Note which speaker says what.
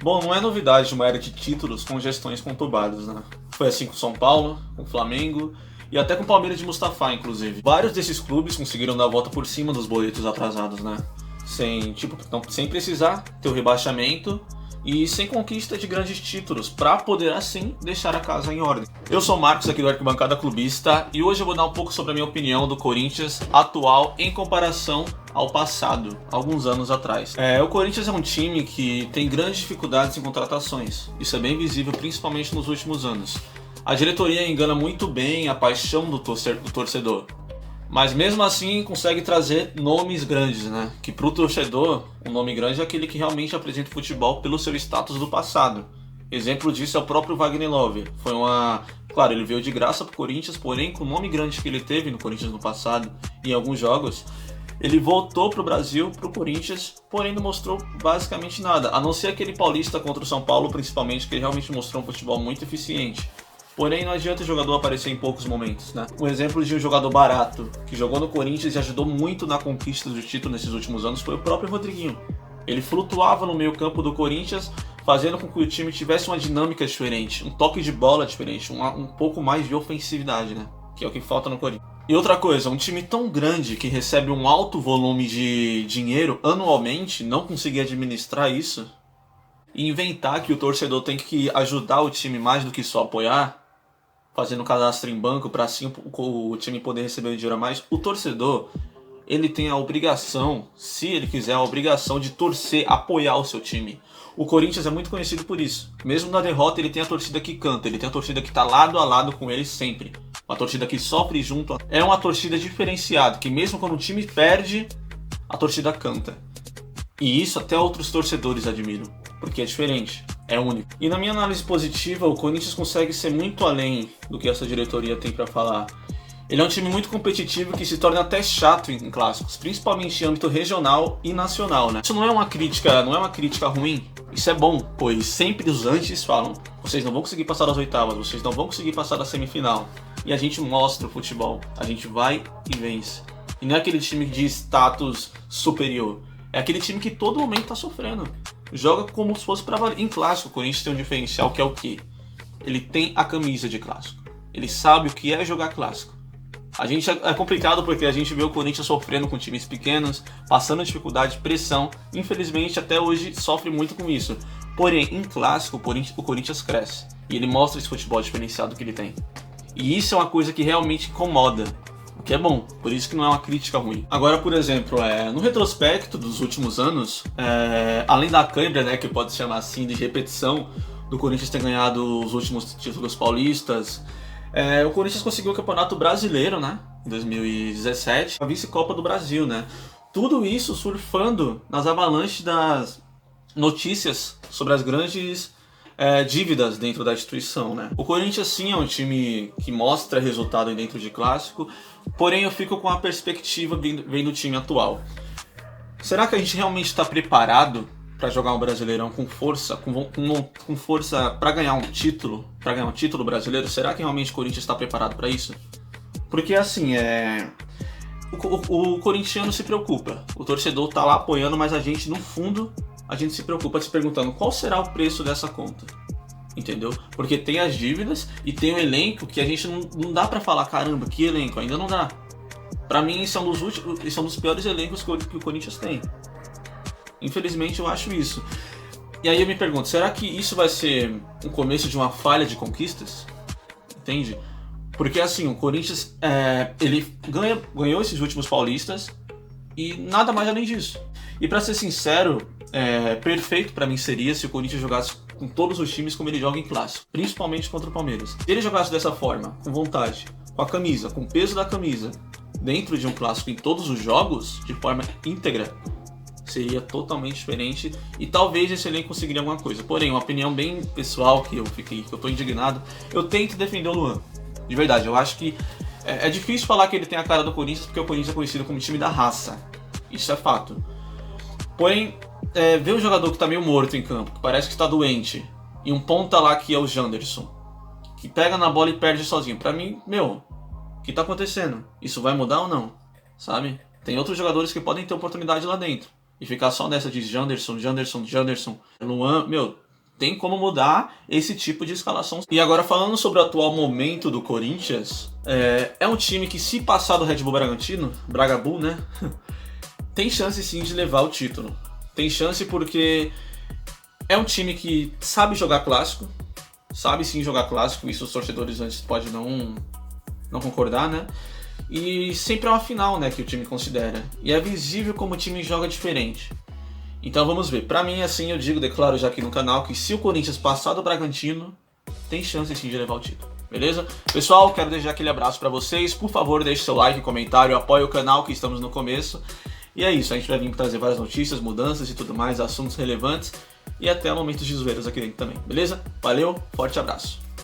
Speaker 1: Bom, não é novidade uma era de títulos com gestões conturbadas, né? Foi assim com São Paulo, com o Flamengo e até com o Palmeiras de Mustafa, inclusive. Vários desses clubes conseguiram dar a volta por cima dos boletos atrasados, né? Sem precisar ter o rebaixamento e sem conquista de grandes títulos, para poder assim deixar a casa em ordem. Eu sou o Marcos, aqui do Arquibancada Clubista, e hoje eu vou dar um pouco sobre a minha opinião do Corinthians atual em comparação ao passado, alguns anos atrás. O Corinthians é um time que tem grandes dificuldades em contratações, isso é bem visível principalmente nos últimos anos. A diretoria engana muito bem a paixão do torcedor. Mas mesmo assim consegue trazer nomes grandes, né? Que pro torcedor, um nome grande é aquele que realmente apresenta o futebol pelo seu status do passado. Exemplo disso é o próprio Wagner Love. Claro, ele veio de graça pro Corinthians, porém com o nome grande que ele teve no Corinthians no passado e em alguns jogos, ele voltou pro Brasil, pro Corinthians, porém não mostrou basicamente nada. A não ser aquele paulista contra o São Paulo, principalmente, que ele realmente mostrou um futebol muito eficiente. Porém, não adianta o jogador aparecer em poucos momentos, né? Um exemplo de um jogador barato, que jogou no Corinthians e ajudou muito na conquista do título nesses últimos anos, foi o próprio Rodriguinho. Ele flutuava no meio campo do Corinthians, fazendo com que o time tivesse uma dinâmica diferente, um toque de bola diferente, um pouco mais de ofensividade, né? Que é o que falta no Corinthians. E outra coisa, um time tão grande que recebe um alto volume de dinheiro anualmente, não conseguir administrar isso e inventar que o torcedor tem que ajudar o time mais do que só apoiar, fazendo cadastro em banco para assim o time poder receber o dinheiro a mais. O torcedor, ele tem a obrigação, se ele quiser, a obrigação de torcer, apoiar o seu time. O Corinthians é muito conhecido por isso. Mesmo na derrota, ele tem a torcida que canta, ele tem a torcida que está lado a lado com ele sempre. Uma torcida que sofre junto. É uma torcida diferenciada, que mesmo quando o time perde, a torcida canta. E isso até outros torcedores admiram, porque é diferente. É único. E na minha análise positiva, o Corinthians consegue ser muito além do que essa diretoria tem para falar. Ele é um time muito competitivo que se torna até chato em clássicos, principalmente em âmbito regional e nacional, né? Isso não é uma crítica ruim. Isso é bom, pois sempre os antes falam: vocês não vão conseguir passar das oitavas, vocês não vão conseguir passar da semifinal. E a gente mostra o futebol, a gente vai e vence. E não é aquele time de status superior. É aquele time que todo momento tá sofrendo. Joga como se fosse para valer. Em clássico, o Corinthians tem um diferencial que é o quê? Ele tem a camisa de clássico. Ele sabe o que é jogar clássico. É complicado porque a gente vê o Corinthians sofrendo com times pequenos, passando dificuldade, pressão. Infelizmente, até hoje sofre muito com isso. Porém, em clássico, o Corinthians cresce. E ele mostra esse futebol diferenciado que ele tem. E isso é uma coisa que realmente incomoda. O que é bom, por isso que não é uma crítica ruim. Agora, por exemplo, no retrospecto dos últimos anos, além da câimbra, né, que pode se chamar assim, de repetição, do Corinthians ter ganhado os últimos títulos paulistas, o Corinthians conseguiu o Campeonato Brasileiro, né, em 2017, a vice-copa do Brasil, né. Tudo isso surfando nas avalanches das notícias sobre as grandes dívidas dentro da instituição, né? O Corinthians sim é um time que mostra resultado dentro de clássico, porém eu fico com a perspectiva vendo o time atual. Será que a gente realmente está preparado para jogar um Brasileirão com força, com força para ganhar um título brasileiro? Será que realmente o Corinthians está preparado para isso? Porque assim, o corintiano se preocupa, o torcedor tá lá apoiando, mas a gente no fundo a gente se preocupa se perguntando qual será o preço dessa conta, entendeu? Porque tem as dívidas e tem o elenco que a gente não dá pra falar, caramba, que elenco, ainda não dá. Pra mim, esse é um dos piores elencos que o Corinthians tem. Infelizmente, eu acho isso. E aí eu me pergunto, será que isso vai ser o começo de uma falha de conquistas? Entende? Porque assim, o Corinthians, ele ganhou esses últimos paulistas e nada mais além disso. E pra ser sincero, perfeito pra mim seria se o Corinthians jogasse com todos os times como ele joga em clássico, principalmente contra o Palmeiras. Se ele jogasse dessa forma, com vontade, com a camisa, com o peso da camisa, dentro de um clássico em todos os jogos, de forma íntegra, seria totalmente diferente e talvez esse elenco conseguiria alguma coisa. Porém, uma opinião bem pessoal que eu tô indignado, eu tento defender o Luan. De verdade, eu acho que é difícil falar que ele tem a cara do Corinthians porque o Corinthians é conhecido como time da raça. Isso é fato. Porém, ver um jogador que tá meio morto em campo, que parece que tá doente, e um ponta lá que é o Janderson, que pega na bola e perde sozinho. Pra mim, o que tá acontecendo? Isso vai mudar ou não? Sabe? Tem outros jogadores que podem ter oportunidade lá dentro. E ficar só nessa de Janderson, Luan, Tem como mudar esse tipo de escalação. E agora falando sobre o atual momento do Corinthians, é um time que, se passar do Red Bull Bragantino, Bragabu, né? Tem chance sim de levar o título. Tem chance porque é um time que sabe jogar clássico, sabe sim jogar clássico, isso os torcedores antes podem não concordar, né? E sempre é uma final, né, que o time considera. E é visível como o time joga diferente. Então vamos ver. Pra mim, assim, eu digo, declaro já aqui no canal, que se o Corinthians passar do Bragantino, tem chance sim de levar o título. Beleza? Pessoal, quero deixar aquele abraço pra vocês. Por favor, deixe seu like, comentário, apoie o canal, que estamos no começo. E é isso, a gente vai vir trazer várias notícias, mudanças e tudo mais, assuntos relevantes. E até momentos de zoeiras aqui dentro também, beleza? Valeu, forte abraço.